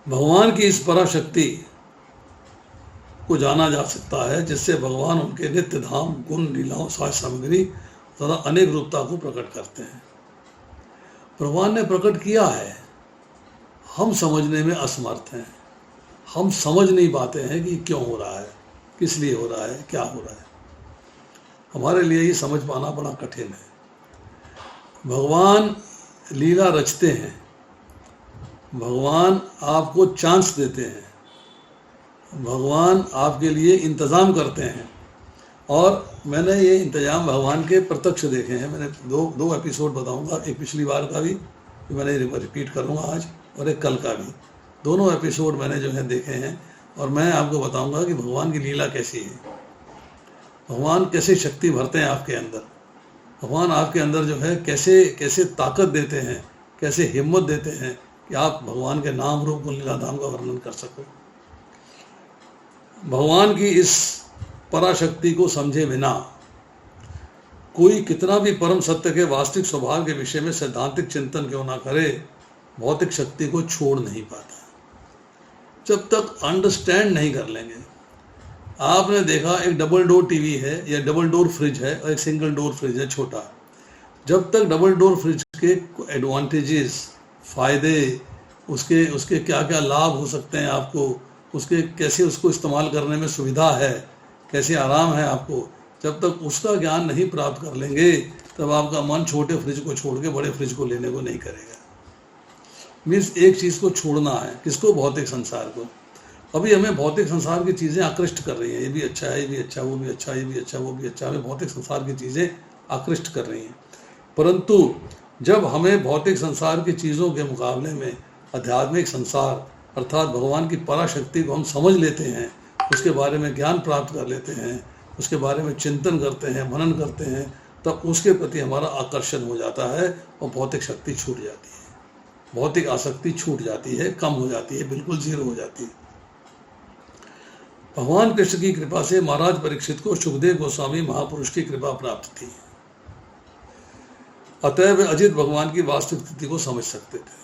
A: भगवान की इस पराशक्ति को जाना जा सकता है जिससे भगवान उनके नित्य धाम, गुण, लीलाओं, साज सामग्री तथा अनेक रूपता को प्रकट करते हैं। भगवान ने प्रकट किया है, हम समझने में असमर्थ हैं, हम समझ नहीं पाते हैं कि क्यों हो रहा है, किस लिए हो रहा है, क्या हो रहा है। हमारे लिए ये समझ पाना बड़ा कठिन है। भगवान लीला रचते हैं, भगवान आपको चांस देते हैं, भगवान आपके लिए इंतज़ाम करते हैं। और मैंने ये इंतज़ाम भगवान के प्रत्यक्ष देखे हैं। मैंने दो एपिसोड बताऊंगा, एक पिछली बार का भी मैंने रिपीट करूंगा आज, और एक कल का भी। दोनों एपिसोड मैंने जो है देखे हैं, और मैं आपको बताऊंगा कि भगवान की लीला कैसी है, भगवान कैसे शक्ति भरते हैं आपके अंदर, भगवान आपके अंदर जो है कैसे कैसे ताकत देते हैं, कैसे हिम्मत देते हैं कि आप भगवान के नाम, रूप, गुण, लीला, धाम का वर्णन कर सको। भगवान की इस पराशक्ति को समझे बिना कोई कितना भी परम सत्य के वास्तविक स्वभाव के विषय में सैद्धांतिक चिंतन क्यों ना करे, भौतिक शक्ति को छोड़ नहीं पाता जब तक अंडरस्टैंड नहीं कर लेंगे। आपने देखा, एक डबल डोर टीवी है या डबल डोर फ्रिज है और एक सिंगल डोर फ्रिज है छोटा। जब तक डबल डोर फ्रिज के एडवांटेजेस, फ़ायदे, उसके क्या क्या लाभ हो सकते हैं आपको, उसके कैसे उसको इस्तेमाल करने में सुविधा है, कैसे आराम है आपको, जब तक उसका ज्ञान नहीं प्राप्त कर लेंगे तब आपका मन छोटे फ्रिज को छोड़ के बड़े फ्रिज को लेने को नहीं करेगा। मीन्स एक चीज़ को छोड़ना है, किसको, भौतिक संसार को। अभी हमें भौतिक संसार की चीज़ें आकृष्ट कर रही हैं, ये भी अच्छा है, ये भी अच्छा, वो भी अच्छा, ये भी अच्छा, वो भी अच्छा, हमें भौतिक संसार की चीज़ें आकृष्ट कर रही हैं। परंतु जब हमें भौतिक संसार की चीज़ों के मुकाबले में आध्यात्मिक संसार अर्थात भगवान की पराशक्ति को हम समझ लेते हैं, उसके बारे में ज्ञान प्राप्त कर लेते हैं, उसके बारे में चिंतन करते हैं, मनन करते हैं, तब उसके प्रति हमारा आकर्षण हो जाता है और भौतिक शक्ति छूट जाती है, भौतिक आसक्ति छूट जाती है, कम हो जाती है, बिल्कुल जीरो हो जाती है। भगवान कृष्ण की कृपा से महाराज परीक्षित को सुखदेव गोस्वामी महापुरुष की कृपा प्राप्त थी, अतः वे अजित भगवान की वास्तविक स्थिति को समझ सकते थे।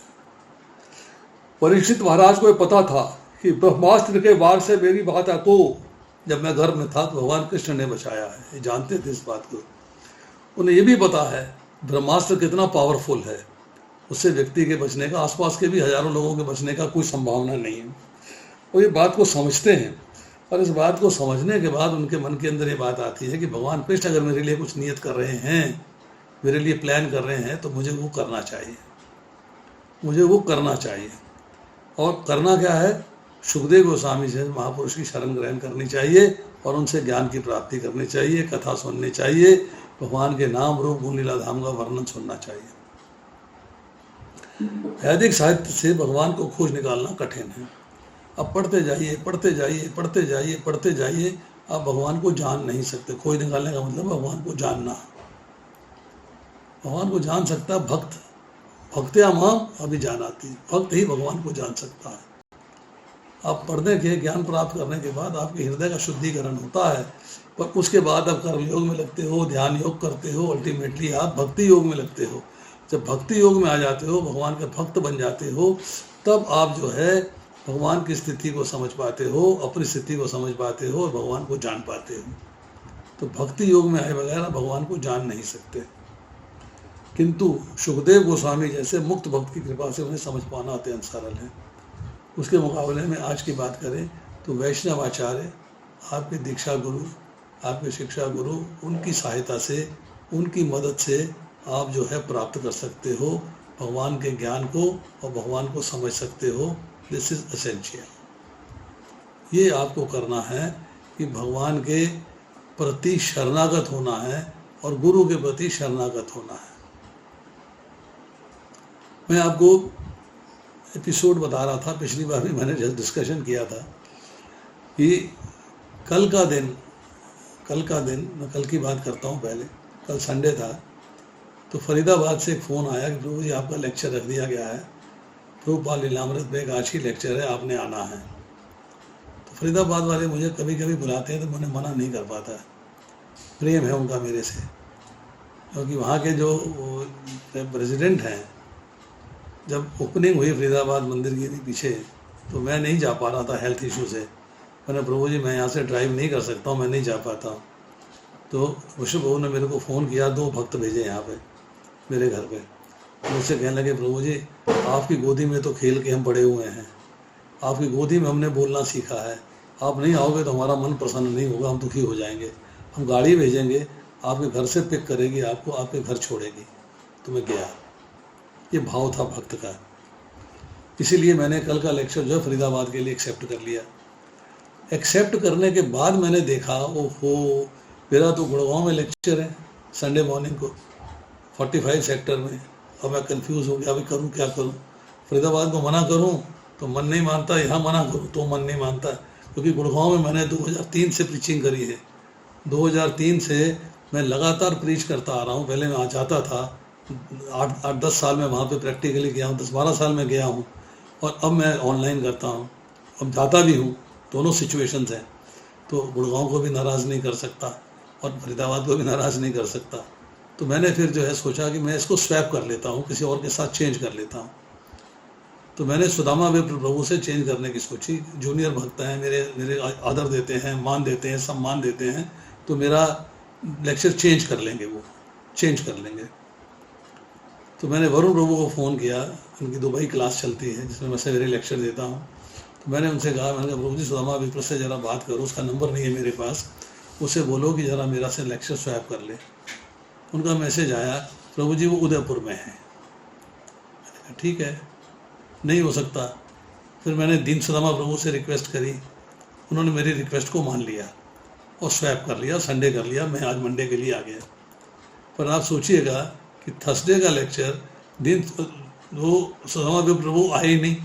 A: परीक्षित महाराज को पता था कि ब्रह्मास्त्र के वार से मेरी माता को जब मैं गर्भ में था तो भगवान कृष्ण ने बचाया है, ये जानते थे इस बात को। उन्हें ये भी पता है ब्रह्मास्त्र कितना पावरफुल है, उससे व्यक्ति के बचने का, आसपास के भी हजारों लोगों के बचने का कोई संभावना नहीं है। वो ये बात को समझते हैं, और इस बात को समझने के बाद उनके मन के अंदर ये बात आती है कि भगवान कृष्ण अगर मेरे लिए कुछ नियत कर रहे हैं, मेरे लिए प्लान कर रहे हैं, तो मुझे वो करना चाहिए, मुझे वो करना चाहिए। और करना क्या है, सुखदेव गोस्वामी से महापुरुष की शरण ग्रहण करनी चाहिए और उनसे ज्ञान की प्राप्ति करनी चाहिए, कथा सुननी चाहिए, भगवान के नाम, रूप, गुण, लीला, धाम का वर्णन सुनना चाहिए। वैदिक साहित्य से भगवान को खोज निकालना कठिन है। अब पढ़ते जाइए, पढ़ते जाइए, पढ़ते जाइए, पढ़ते जाइए, आप भगवान को जान नहीं सकते। खोज निकालने का मतलब भगवान को जानना। भगवान को जान सकता है भक्त, भक्त्या माम अभिजानाति, भक्त ही भगवान को जान सकता है। आप पढ़ने के, ज्ञान प्राप्त करने के बाद आपके हृदय का शुद्धिकरण होता है, पर उसके बाद आप कर्म योग में लगते हो, ध्यान योग करते हो, अल्टीमेटली आप भक्ति योग में लगते हो। जब भक्ति योग में आ जाते हो, भगवान के भक्त बन जाते हो, तब आप जो है भगवान की स्थिति को समझ पाते हो, अपनी स्थिति को समझ पाते हो और भगवान को जान पाते हो। तो भक्ति योग में आए बगैर भगवान को जान नहीं सकते। किंतु सुखदेव गोस्वामी जैसे मुक्त भक्त की कृपा से उन्हें समझ पाना अत्यंत सरल है। उसके मुकाबले में आज की बात करें तो वैष्णव आचार्य, आपके दीक्षा गुरु, आपके शिक्षा गुरु, उनकी सहायता से, उनकी मदद से आप जो है प्राप्त कर सकते हो भगवान के ज्ञान को और भगवान को समझ सकते हो। This is essential. ये आपको करना है कि भगवान के प्रति शरणागत होना है और गुरु के प्रति शरणागत होना है। मैं आपको एपिसोड बता रहा था, पिछली बार भी मैंने डिस्कशन किया था कि कल का दिन, मैं कल की बात करता हूँ पहले, कल संडे था, तो फरीदाबाद से एक फ़ोन आया कि प्रभु जी आपका लेक्चर रख दिया गया है, प्रभुपाल लीलामृत में एक आज की लेक्चर है, आपने आना है। तो फरीदाबाद वाले मुझे कभी कभी बुलाते हैं तो मैंने मना नहीं कर पाता, प्रेम है उनका मेरे से, क्योंकि वहाँ के जो प्रेसिडेंट हैं, जब ओपनिंग हुई फरीदाबाद मंदिर के पीछे तो मैं नहीं जा पा रहा था हेल्थ इशू से। मैंने प्रभु जी मैं यहाँ से ड्राइव नहीं कर सकता हूँ, मैं नहीं जा पाता हूँ। तो विष्णु प्रभु ने मेरे को फ़ोन किया, 2 भक्त भेजे यहाँ पे मेरे घर पे। मुझसे कहने लगे प्रभु जी आपकी गोदी में तो खेल के हम बड़े हुए हैं, आपकी गोदी में हमने बोलना सीखा है, आप नहीं आओगे तो हमारा मन प्रसन्न नहीं होगा, हम दुखी हो जाएंगे, हम गाड़ी भेजेंगे आपके घर से पिक करेगी, आपको आपके घर छोड़ेगी। तो मैं गया, ये भाव था भक्त का। इसीलिए मैंने कल का लेक्चर जो है फरीदाबाद के लिए एक्सेप्ट कर लिया। एक्सेप्ट करने के बाद मैंने देखा ओहो मेरा तो गुड़गांव में लेक्चर है संडे मॉर्निंग को 45 सेक्टर में। अब मैं कंफ्यूज हो गया, अभी करूँ क्या करूँ, फरीदाबाद को मना करूँ तो मन नहीं मानता, यहाँ मना करूँ तो मन नहीं मानता, क्योंकि गुड़गांव में मैंने 2003 से प्रीचिंग करी है। 2003 से मैं लगातार प्रीच करता आ रहा हूँ। पहले मैं आ जाता था, 8-10 साल में वहाँ पे प्रैक्टिकली गया हूँ, 10-12 साल में गया हूँ, और अब मैं ऑनलाइन करता हूँ, अब जाता भी हूँ। दोनों सिचुएशंस हैं, तो गुड़गांव को भी नाराज़ नहीं कर सकता और फरीदाबाद को भी नाराज़ नहीं कर सकता। तो मैंने फिर जो है सोचा कि मैं इसको स्वैप कर लेता हूँ, किसी और के साथ चेंज कर लेता हूँ। तो मैंने सुदामा विप्र प्रभु से चेंज करने की सोची। जूनियर भक्त हैं, मेरे आदर देते हैं, मान देते हैं, सम्मान देते हैं, तो मेरा लेक्चर चेंज कर लेंगे, वो चेंज कर लेंगे। तो मैंने वरुण प्रभु को फ़ोन किया, उनकी दुबई क्लास चलती है जिसमें मैं सवेरे लेक्चर देता हूँ। तो मैंने उनसे कहा, मैंने कहा प्रभु जी सुदामा विप्र से ज़रा बात करो, उसका नंबर नहीं है मेरे पास, उससे बोलो कि ज़रा मेरा से लेक्चर स्वैप कर ले। उनका मैसेज आया प्रभु जी वो उदयपुर में है। मैंने कहा ठीक है, नहीं हो सकता। फिर मैंने दीन सुदामा प्रभु से रिक्वेस्ट करी, उन्होंने मेरी रिक्वेस्ट को मान लिया और स्वैप कर लिया, संडे कर लिया। मैं आज मंडे के लिए आ गया। पर आप सोचिएगा कि थर्सडे का लेक्चर दिन वो सुदामा प्रभु आए ही नहीं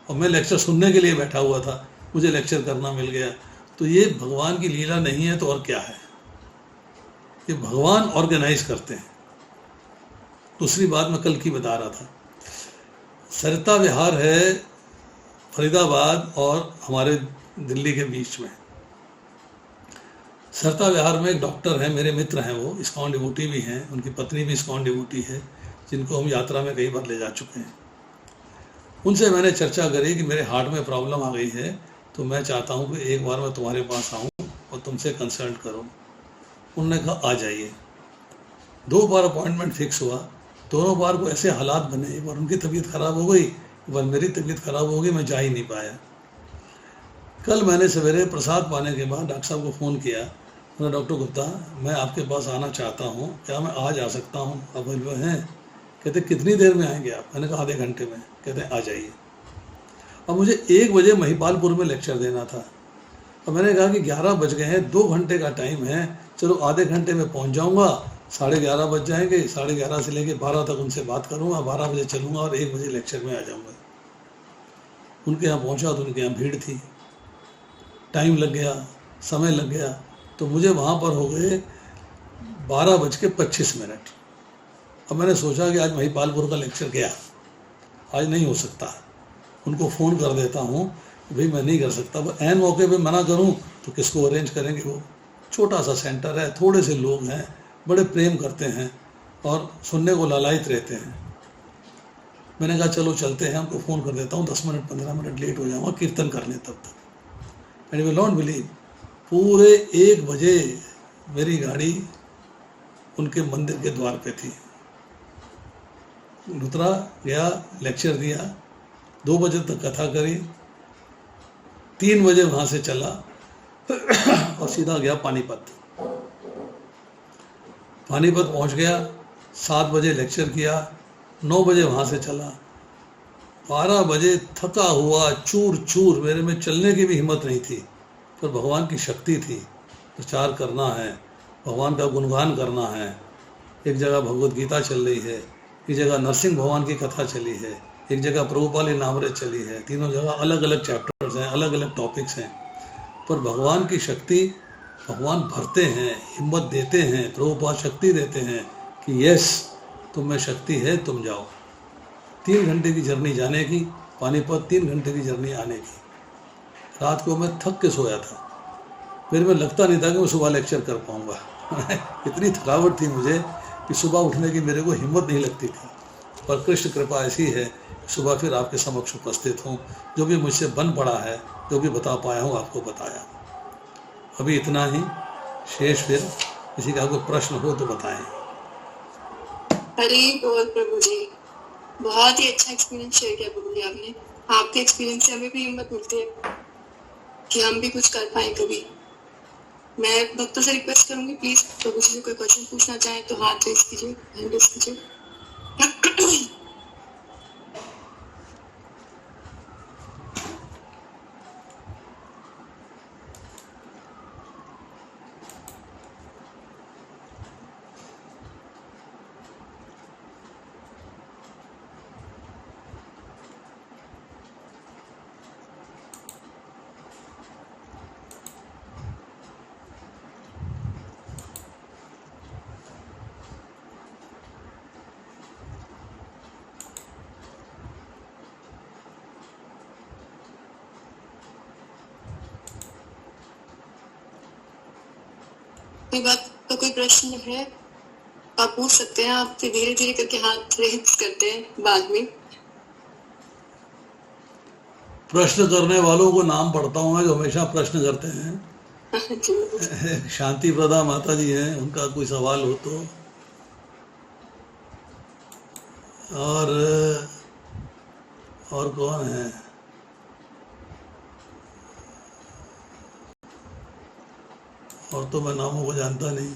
A: और मैं लेक्चर सुनने के लिए बैठा हुआ था, मुझे लेक्चर करना मिल गया। तो ये भगवान की लीला नहीं है तो और क्या है, ये भगवान ऑर्गेनाइज करते हैं। दूसरी बात मैं कल की बता रहा था, सरिता विहार है फरीदाबाद और हमारे दिल्ली के बीच में। सरिता विहार में एक डॉक्टर हैं, मेरे मित्र हैं, वो इस्कॉन डिवोटी भी हैं, उनकी पत्नी भी इस्कॉन डिवोटी है, जिनको हम यात्रा में कई बार ले जा चुके हैं। उनसे मैंने चर्चा करी कि मेरे हार्ट में प्रॉब्लम आ गई है, तो मैं चाहता हूँ कि एक बार मैं तुम्हारे पास आऊँ और तुमसे कंसल्ट करूँ। उन्होंने कहा आ जाइए। 2 बार अपॉइंटमेंट फिक्स हुआ, दोनों बार को ऐसे हालात बने, एक बार उनकी तबीयत खराब हो गई, एक बार मेरी तबीयत खराब हो गई, मैं जा ही नहीं पाया। कल मैंने सवेरे प्रसाद पाने के बाद डॉक्टर साहब को फ़ोन किया, मैंने डॉक्टर गुप्ता मैं आपके पास आना चाहता हूँ, क्या मैं आज आ सकता हूँ, अवेलेबल हैं? कहते कितनी देर में आएंगे आप? मैंने कहा आधे घंटे में। कहते आ जाइए। अब मुझे 1 बजे महिपालपुर में लेक्चर देना था। अब मैंने कहा कि 11 बज गए हैं, 2 घंटे का टाइम है, चलो आधे घंटे में पहुंच जाऊंगा, 11:30 बज जाएंगे, 11:30 से लेकर 12 तक उनसे बात करूंगा, 12 बजे चलूंगा और 1 बजे लेक्चर में आ जाऊंगा। उनके यहाँ पहुंचा तो उनके यहाँ भीड़ थी, टाइम लग गया, समय लग गया, तो मुझे वहाँ पर हो गए 12:25। अब मैंने सोचा कि आज महिपालपुर का लेक्चर गया, आज नहीं हो सकता, उनको फ़ोन कर देता हूँ भाई मैं नहीं कर सकता। वो ऐन मौके पे मना करूँ तो किसको अरेंज करेंगे? वो छोटा सा सेंटर है, थोड़े से लोग हैं, बड़े प्रेम करते हैं और सुनने को लालायित रहते हैं। मैंने कहा चलो चलते हैं, उनको फ़ोन कर देता हूँ, 10 मिनट 15 मिनट लेट हो जाऊँगा, कीर्तन कर लें तब तक। And you will not believe, पूरे 1 बजे मेरी गाड़ी उनके मंदिर के द्वार पे थी। उतरा, गया, लेक्चर दिया, 2 बजे तक कथा करी, 3 बजे वहाँ से चला और सीधा गया पानीपत। पानीपत पहुँच गया, 7 बजे लेक्चर किया, 9 बजे वहाँ से चला, 12 बजे थका हुआ, चूर चूर, मेरे में चलने की भी हिम्मत नहीं थी, पर भगवान की शक्ति थी। प्रचार करना है, भगवान का गुणगान करना है। एक जगह भगवत गीता चल रही है, एक जगह नरसिंह भगवान की कथा चली है, एक जगह प्रभुपाल लीलामृत चली है, तीनों जगह अलग अलग चैप्टर्स हैं, अलग अलग टॉपिक्स हैं, पर भगवान की शक्ति, भगवान भरते हैं, हिम्मत देते हैं, प्रभुपाल शक्ति देते हैं कि यस तुम में शक्ति है, तुम जाओ। 3 घंटे की जर्नी जाने की, पानीपत 3 घंटे की जर्नी आने की। रात को मैं थक के सोया था, मेरे में लगता नहीं था कि मैं सुबह लेक्चर कर पाऊँगा। इतनी थकावट थी मुझे कि सुबह उठने की मेरे को हिम्मत नहीं लगती थी। पर कृष्ण कृपा ऐसी है कि सुबह फिर आपके समक्ष उपस्थित हूँ। जो भी मुझसे बन पड़ा है, जो भी बता पाया हूँ, आपको बताया। अभी इतना ही, शेष फिर किसी का कोई प्रश्न हो तो बताएं।
C: हरे बोल प्रभु जी, बहुत ही अच्छा एक्सपीरियंस शेयर किया प्रभु जी आपने। आपके एक्सपीरियंस से हमें भी हिम्मत मिलती है कि हम भी कुछ कर पाए कभी। मैं भक्तों से रिक्वेस्ट करूंगी, प्लीज प्रभु जी से कोई क्वेश्चन पूछना चाहें तो हाथ रेज कीजिए, हैंड रेज कीजिए। कोई बात का कोई प्रश्न है आप पूछ सकते हैं। आप धीरे धीरे करके हाथ रेज करते हैं बाद में।
A: प्रश्न करने वालों को नाम पढ़ता हूँ मैं, जो हमेशा प्रश्न करते हैं। शांति प्रदा माता जी हैं, उनका कोई सवाल हो तो। और कौन है? और तो मैं नामों को जानता नहीं।